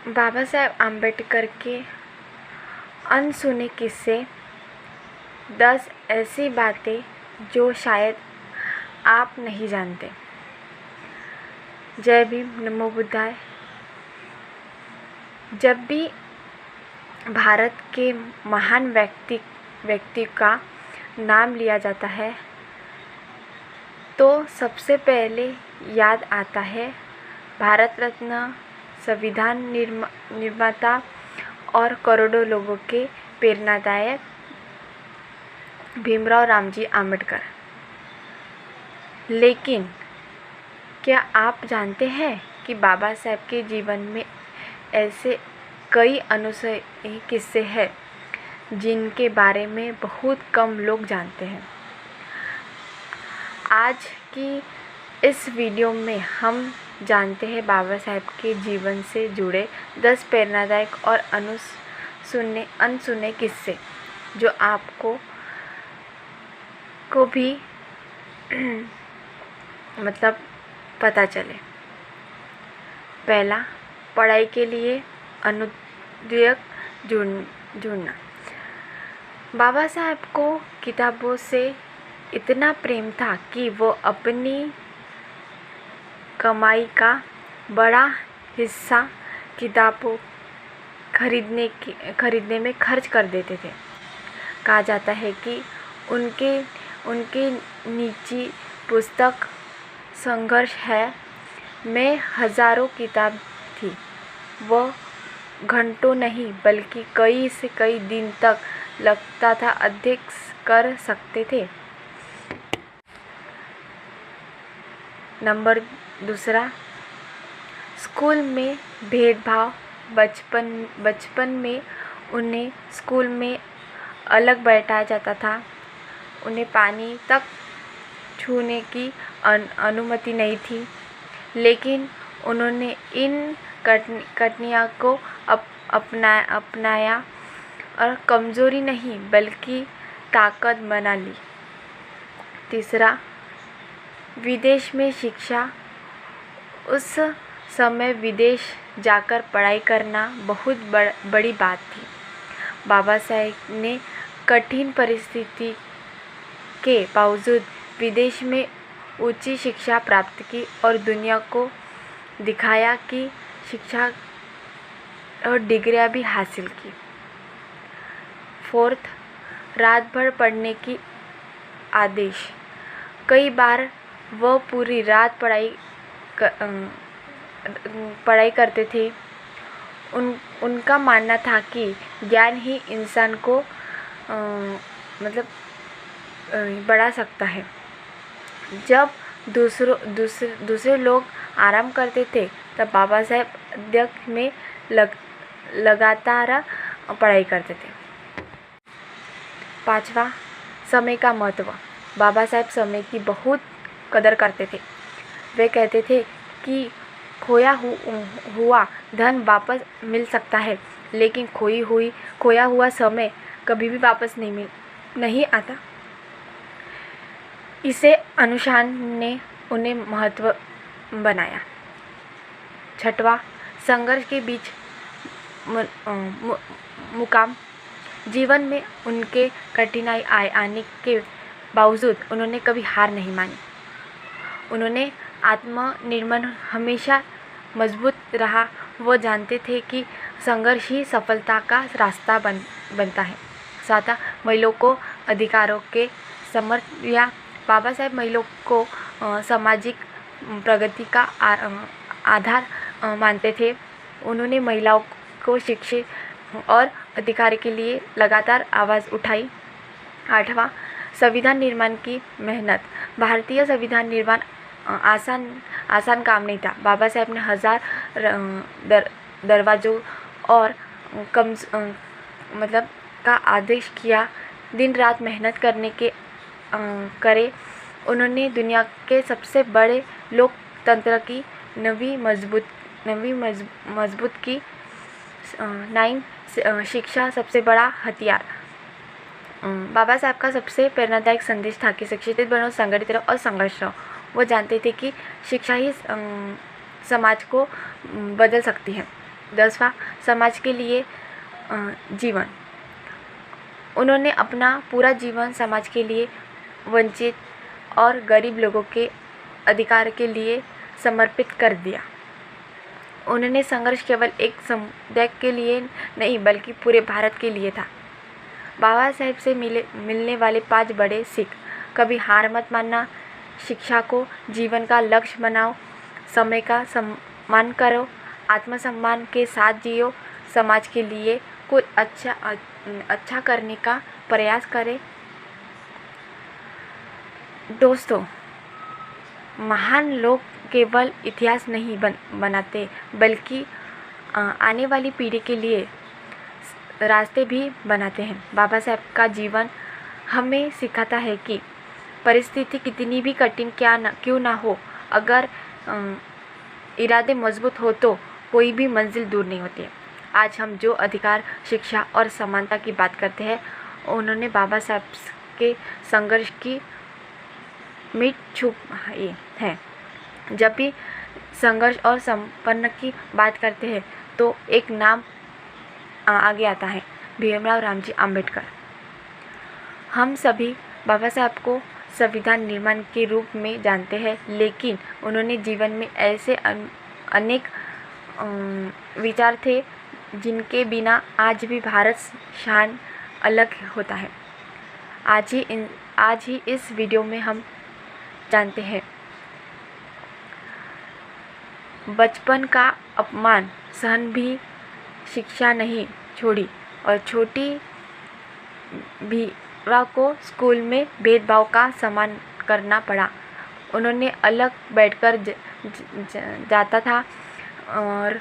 बाबा साहेब आम्बेडकर के अनसुने किस्से, 10 ऐसी बातें जो शायद आप नहीं जानते। जय भीम, नमो बुद्धाय। जब भी भारत के महान व्यक्ति का नाम लिया जाता है तो सबसे पहले याद आता है भारत रत्न, संविधान निर्माता और करोड़ों लोगों के प्रेरणादायक भीमराव रामजी आम्बेडकर। लेकिन क्या आप जानते हैं कि बाबा साहेब के जीवन में ऐसे कई अनसुने किस्से हैं जिनके बारे में बहुत कम लोग जानते हैं। आज की इस वीडियो में हम जानते हैं बाबा साहेब के जीवन से जुड़े 10 प्रेरणादायक और अनसुने किस्से जो आपको को भी मतलब पता चले। पहला, पढ़ाई के लिए अनुद्योग जुड़ना। बाबा साहेब को किताबों से इतना प्रेम था कि वो अपनी कमाई का बड़ा हिस्सा किताबों खरीदने में खर्च कर देते थे। कहा जाता है कि उनके निजी पुस्तक संघर्ष है में हज़ारों किताब थी। वह घंटों नहीं बल्कि कई से कई दिन तक लगता था अध्ययन कर सकते थे। नंबर दूसरा, स्कूल में भेदभाव। बचपन में उन्हें स्कूल में अलग बैठाया जाता था। उन्हें पानी तक छूने की अनुमति नहीं थी, लेकिन उन्होंने इन कठिनाइयों को अपनाया और कमज़ोरी नहीं बल्कि ताकत बना ली। तीसरा, विदेश में शिक्षा। उस समय विदेश जाकर पढ़ाई करना बहुत बड़ी बात थी। बाबा साहेब ने कठिन परिस्थिति के बावजूद विदेश में ऊंची शिक्षा प्राप्त की और दुनिया को दिखाया कि शिक्षा और डिग्रियां भी हासिल की। फोर्थ, रात भर पढ़ने की आदेश। कई बार वह पूरी रात पढ़ाई करते थे। उनका मानना था कि ज्ञान ही इंसान को बढ़ा सकता है। जब दूसरे लोग आराम करते थे तब बाबा साहेब अध्ययन में लगातार पढ़ाई करते थे। पांचवा, समय का महत्व। बाबा साहेब समय की बहुत कदर करते थे। वे कहते थे कि खोया हुआ धन वापस मिल सकता है, लेकिन खोया हुआ समय कभी भी वापस नहीं आता। इसे अनुशासन ने उन्हें महत्व बनाया। छठवां, संघर्ष के बीच मुकाम। जीवन में उनके कठिनाई आने के बावजूद उन्होंने कभी हार नहीं मानी। उन्होंने आत्मनिर्भर हमेशा मजबूत रहा। वो जानते थे कि संघर्ष ही सफलता का रास्ता बनता है। सातवां, महिलाओं को अधिकारों के समर्थन। बाबा साहेब महिलाओं को सामाजिक प्रगति का आधार मानते थे। उन्होंने महिलाओं को शिक्षित और अधिकार के लिए लगातार आवाज़ उठाई। आठवां, संविधान निर्माण की मेहनत। भारतीय संविधान निर्माण आसान काम नहीं था। बाबा साहेब ने हजार दरवाजों और का आदेश किया। दिन रात मेहनत करे। उन्होंने दुनिया के सबसे बड़े लोकतंत्र की नवी मजबूत की। 9, शिक्षा सबसे बड़ा हथियार। बाबा साहब का सबसे प्रेरणादायक संदेश था कि शिक्षित बनो, संगठित रहो और संघर्ष रहो। वो जानते थे कि शिक्षा ही समाज को बदल सकती है। 10वां, समाज के लिए जीवन। उन्होंने अपना पूरा जीवन समाज के लिए, वंचित और गरीब लोगों के अधिकार के लिए समर्पित कर दिया। उन्होंने संघर्ष केवल एक समुदाय के लिए नहीं बल्कि पूरे भारत के लिए था। बाबा साहेब से मिलने वाले 5 बड़े सीख: कभी हार मत मानना, शिक्षा को जीवन का लक्ष्य बनाओ, समय का सम्मान करो, आत्मसम्मान के साथ जियो, समाज के लिए कुछ अच्छा करने का प्रयास करें। दोस्तों, महान लोग केवल इतिहास नहीं बनाते बल्कि आने वाली पीढ़ी के लिए रास्ते भी बनाते हैं। बाबा साहेब का जीवन हमें सिखाता है कि परिस्थिति कितनी भी कठिन क्यों ना हो, अगर इरादे मजबूत हो तो कोई भी मंजिल दूर नहीं होती है। आज हम जो अधिकार, शिक्षा और समानता की बात करते हैं, उन्होंने बाबा साहेब के संघर्ष की मीठ छुप है। जब भी संघर्ष और संपन्न की बात करते हैं तो एक नाम आगे आता है, भीमराव रामजी आम्बेडकर। हम सभी बाबा साहब को संविधान निर्माण के रूप में जानते हैं, लेकिन उन्होंने जीवन में ऐसे अनेक विचार थे जिनके बिना आज भी भारत शान अलग होता है। आज ही इस वीडियो में हम जानते हैं बचपन का अपमान सहन भी शिक्षा नहीं छोड़ी और छोटी भीरा को स्कूल में भेदभाव का सामना करना पड़ा। उन्होंने अलग बैठकर जाता था और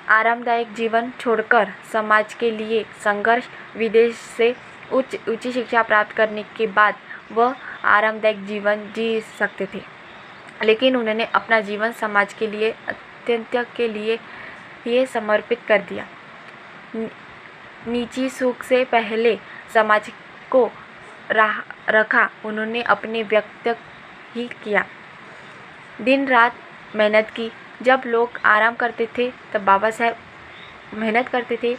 आरामदायक जीवन छोड़कर समाज के लिए संघर्ष। विदेश से उच्च शिक्षा प्राप्त करने के बाद वह आरामदायक जीवन जी सकते थे, लेकिन उन्होंने अपना जीवन समाज के लिए, अत्यंत के लिए समर्पित कर दिया। निजी सुख से पहले समाज को रखा। उन्होंने अपने व्यक्त ही किया, दिन रात मेहनत की। जब लोग आराम करते थे तब बाबा साहेब मेहनत करते थे।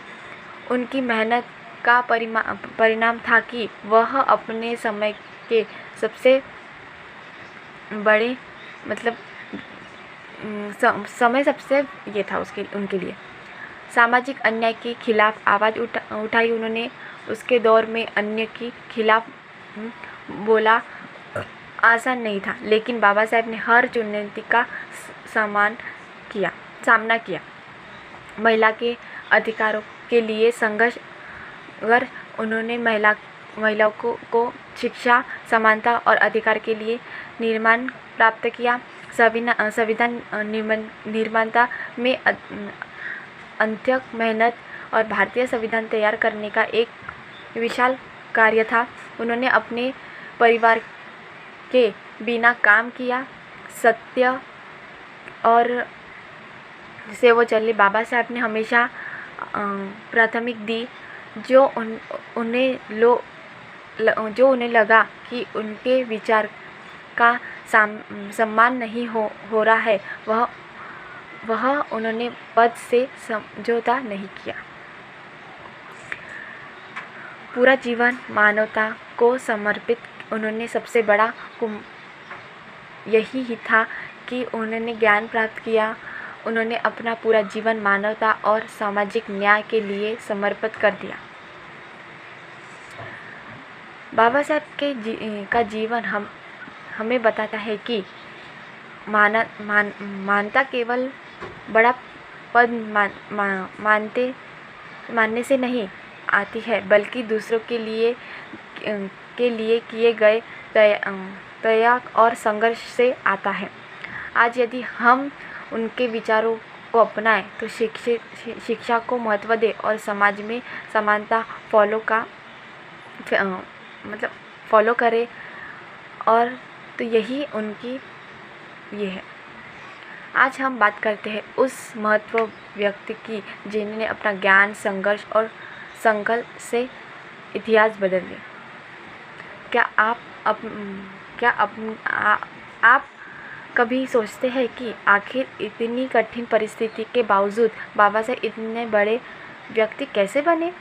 उनकी मेहनत का परिणाम था कि वह अपने समय के सबसे बड़े समय सबसे ये था उनके लिए। सामाजिक अन्याय के खिलाफ आवाज़ उठाई उन्होंने। उसके दौर में अन्य के खिलाफ बोला आसान नहीं था, लेकिन बाबा साहेब ने हर चुनौती का सामना किया। महिला के अधिकारों के लिए संघर्ष कर उन्होंने महिलाओं को शिक्षा, समानता और अधिकार के लिए निर्माण प्राप्त किया। संविधान निर्माता में अथक मेहनत और भारतीय संविधान तैयार करने का एक विशाल कार्य था। उन्होंने अपने परिवार के बिना काम किया, सत्य और से वो चले। बाबा साहब ने हमेशा प्राथमिक दी। जो उन्हें लगा कि उनके विचार का सम्मान नहीं हो रहा है, वह उन्होंने पद से समझौता नहीं किया। पूरा जीवन मानवता को समर्पित। उन्होंने सबसे बड़ा यही ही था कि उन्होंने ज्ञान प्राप्त किया। उन्होंने अपना पूरा जीवन मानवता और सामाजिक न्याय के लिए समर्पित कर दिया। बाबा साहब का जीवन हमें बताता है कि मानता केवल बड़ा पद मानने से नहीं आती है, बल्कि दूसरों के लिए किए गए त्याग और संघर्ष से आता है। आज यदि हम उनके विचारों को अपनाएं तो शिक्षा को महत्व दें और समाज में समानता फॉलो करें, और तो यही उनकी ये है। आज हम बात करते हैं उस महत्व व्यक्ति की जिन्होंने अपना ज्ञान, संघर्ष और संकल्प से इतिहास बदल दिया। क्या आप कभी सोचते हैं कि आखिर इतनी कठिन परिस्थिति के बावजूद बाबा साहब इतने बड़े व्यक्ति कैसे बने?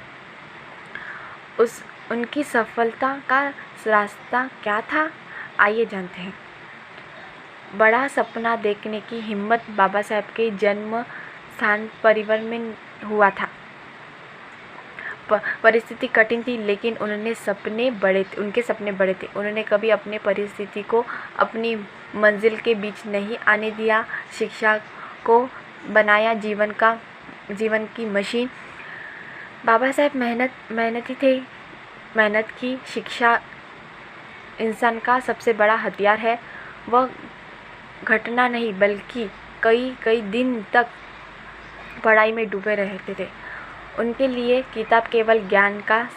उनकी सफलता का रास्ता क्या था? आइए जानते हैं। बड़ा सपना देखने की हिम्मत बाबा साहब के जन्म स्थान परिवार में हुआ था। परिस्थिति कठिन थी, लेकिन उनके सपने बड़े थे। उन्होंने कभी अपने परिस्थिति को अपनी मंजिल के बीच नहीं आने दिया। शिक्षा को बनाया जीवन की मशीन। बाबा साहब मेहनती थे। मेहनत की शिक्षा इंसान का सबसे बड़ा हथियार है। वह घटना नहीं बल्कि कई दिन तक पढ़ाई में डूबे रहते थे। उनके लिए किताब केवल ज्ञान का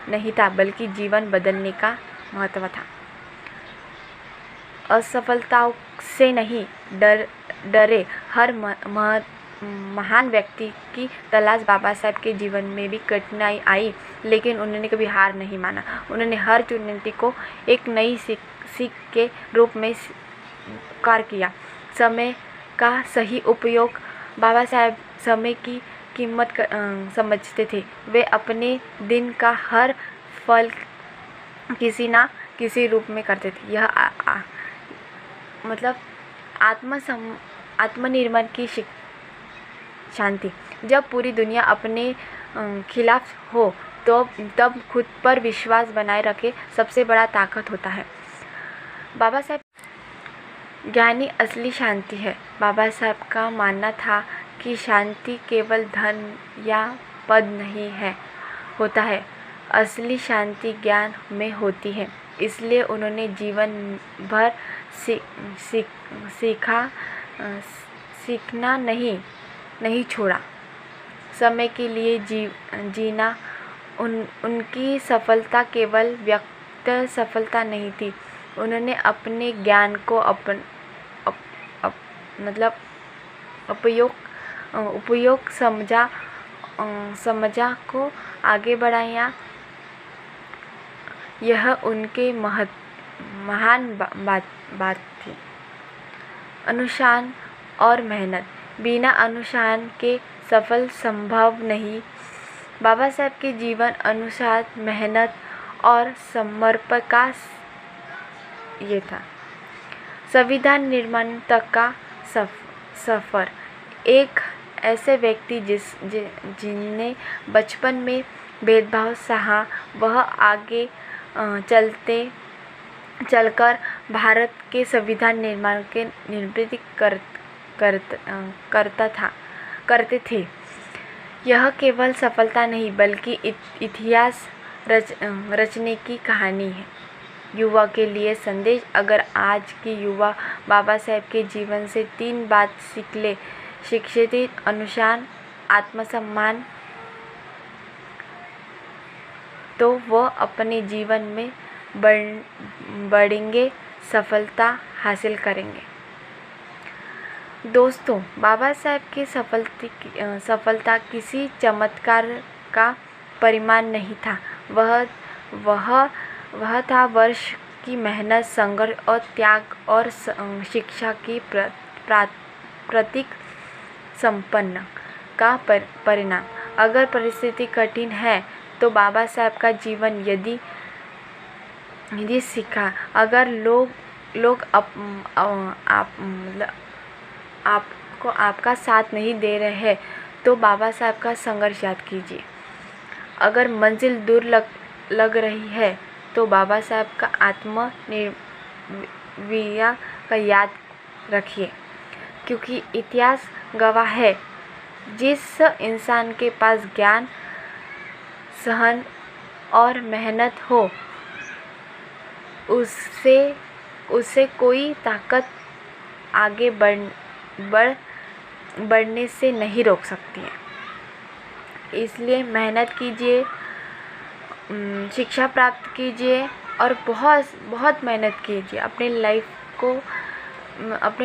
नहीं था, बल्कि जीवन बदलने का महत्व था। असफलताओं से नहीं डरे हर महान व्यक्ति की तलाश बाबा साहब के जीवन में भी कठिनाई आई, लेकिन उन्होंने कभी हार नहीं माना। उन्होंने हर चुनौती को एक नई सीख के रूप में स्वीकार किया। समय का सही उपयोग। बाबा साहब समय की कीमत समझते थे। वे अपने दिन का हर फल किसी ना किसी रूप में करते थे। यह मतलब आत्मनिर्भर की शांति। जब पूरी दुनिया अपने खिलाफ हो तो तब खुद पर विश्वास बनाए रखे सबसे बड़ा ताकत होता है। बाबा साहब ज्ञानी असली शांति है। बाबा साहब का मानना था कि शांति केवल धन या पद नहीं होता है। असली शांति ज्ञान में होती है। इसलिए उन्होंने जीवन भर सीखना नहीं छोड़ा। समय के लिए जीना। उनकी सफलता केवल व्यक्तिगत सफलता नहीं थी। उन्होंने अपने ज्ञान को उपयोग समझा को आगे बढ़ाया। यह उनके महान बात थी। अनुशासन और मेहनत। बिना अनुशासन के सफल संभव नहीं। बाबा साहब के जीवन अनुशासन, मेहनत और समर्पण का ये था। संविधान निर्माण तक का सफ़र। एक ऐसे व्यक्ति जिन्हें बचपन में भेदभाव सहा, वह आगे चलकर भारत के संविधान निर्माण के नेतृत्व करते थे। यह केवल सफलता नहीं बल्कि इतिहास रचने की कहानी है। युवा के लिए संदेश। अगर आज की युवा बाबा साहब के जीवन से 3 बात सीख ले, शिक्षित, अनुशासन, आत्मसम्मान, तो वह अपने जीवन में बढ़ेंगे, सफलता हासिल करेंगे। दोस्तों, बाबा साहब की सफलता किसी चमत्कार का परिणाम नहीं था। वह था वर्ष की मेहनत, संघर्ष और त्याग और शिक्षा की प्रतीक संपन्न का परिणाम। अगर परिस्थिति कठिन है तो बाबा साहब का जीवन यदि सीखा। अगर लोग आपको आपका साथ नहीं दे रहे हैं तो बाबा साहब का संघर्ष याद कीजिए। अगर मंजिल दूर लग रही है तो बाबा साहब का आत्मनिर्भर का याद रखिए, क्योंकि इतिहास गवाह है, जिस इंसान के पास ज्ञान, सहन और मेहनत हो, उससे कोई ताकत आगे बढ़ने से नहीं रोक सकती है। इसलिए मेहनत कीजिए, शिक्षा प्राप्त कीजिए और बहुत मेहनत कीजिए अपने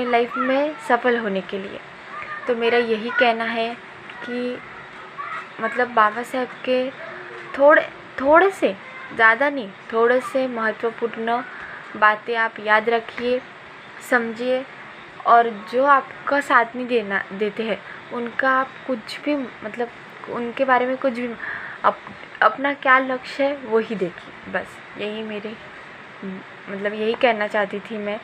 लाइफ में सफल होने के लिए। तो मेरा यही कहना है कि मतलब बाबा साहब के थोड़े से, ज़्यादा नहीं, थोड़े से महत्वपूर्ण बातें आप याद रखिए, समझिए और जो आपका साथ नहीं देते हैं उनका आप कुछ भी मतलब उनके बारे में कुछ भी अपना क्या लक्ष्य है वो ही देखिए। बस यही मेरे मतलब यही कहना चाहती थी मैं।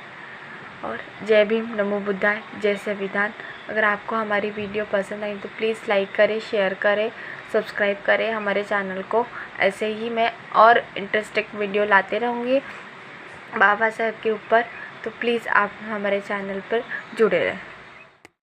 और जय भीम, नमो बुद्धाय, जय संविधान। अगर आपको हमारी वीडियो पसंद आई तो प्लीज़ लाइक करें, शेयर करें, सब्सक्राइब करें हमारे चैनल को। ऐसे ही मैं और इंटरेस्टिंग वीडियो लाते रहूँगी बाबा साहेब के ऊपर, तो प्लीज़ आप हमारे चैनल पर जुड़े रहें।